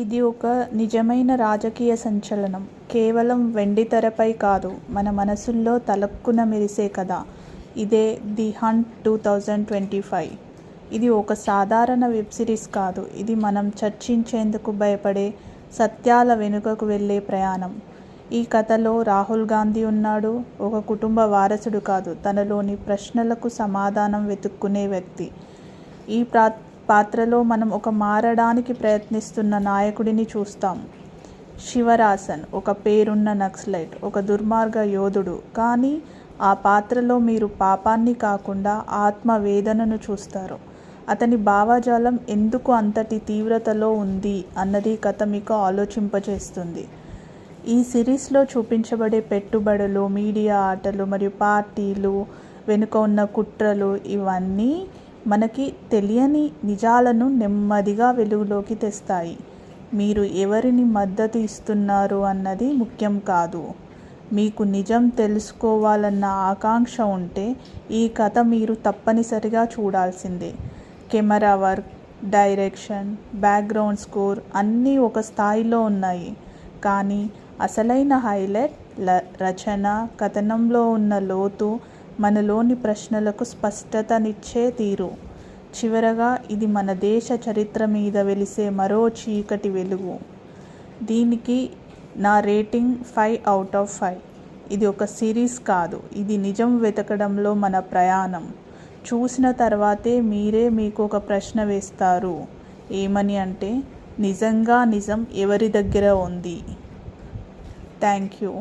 ఇది ఒక నిజమైన రాజకీయ సంచలనం. కేవలం వెండితెరపై కాదు, మన మనసుల్లో తళుక్కున మెరిసే కథ. ఇదే 'ది హంట్ 2025'. ఇది ఒక సాధారణ వెబ్ సిరీస్ కాదు. ఇది మనం చర్చించేందుకు భయపడే సత్యాల వెనుకకు వెళ్ళే ప్రయాణం. ఈ కథలో రాహుల్ గాంధీ ఉన్నాడు. ఒక కుటుంబ వారసుడు కాదు, తనలోని ప్రశ్నలకు సమాధానం వెతుక్కునే వ్యక్తి. ఈ పాత్రలో మనం ఒక మారడానికి ప్రయత్నిస్తున్న నాయకుడిని చూస్తాం. శివరాసన్ ఒక పేరున్న నక్సలైట్, ఒక దుర్మార్గ యోధుడు. కానీ ఆ పాత్రలో మీరు పాపాన్ని కాకుండా ఆత్మవేదనను చూస్తారు. అతని భావజాలం ఎందుకు అంతటి తీవ్రతలో ఉంది అన్నది కథ మీకు ఆలోచింపజేస్తుంది. ఈ సిరీస్లో చూపించబడే పెట్టుబడులు, మీడియా ఆటలు మరియు పార్టీలు వెనుక ఉన్న కుట్రలు, ఇవన్నీ మనకి తెలియని నిజాలను నెమ్మదిగా వెలుగులోకి తెస్తాయి. మీరు ఎవరిని మద్దతు ఇస్తున్నారు అన్నది ముఖ్యం కాదు. మీకు నిజం తెలుసుకోవాలన్న ఆకాంక్ష ఉంటే ఈ కథ మీరు తప్పనిసరిగా చూడాల్సిందే. Camera work, direction, background score అన్నీ ఒక స్థాయిలో ఉన్నాయి. కానీ అసలైన హైలైట్ రచన, కథనంలో ఉన్న లోతు, మనలోని ప్రశ్నలకు స్పష్టతనిచ్చే తీరు. చివరగా ఇది మన దేశ చరిత్ర మీద వెలిసే మరో చీకటి వెలుగు. దీనికి నా రేటింగ్ 5/5. ఇది ఒక సిరీస్ కాదు, ఇది నిజం వెతకడంలో మన ప్రయాణం. చూసిన తర్వాతే మీరే మీకు ఒక ప్రశ్న వేస్తారు. ఏమని అంటే, నిజంగా నిజం ఎవరి దగ్గర ఉంది? Thank you.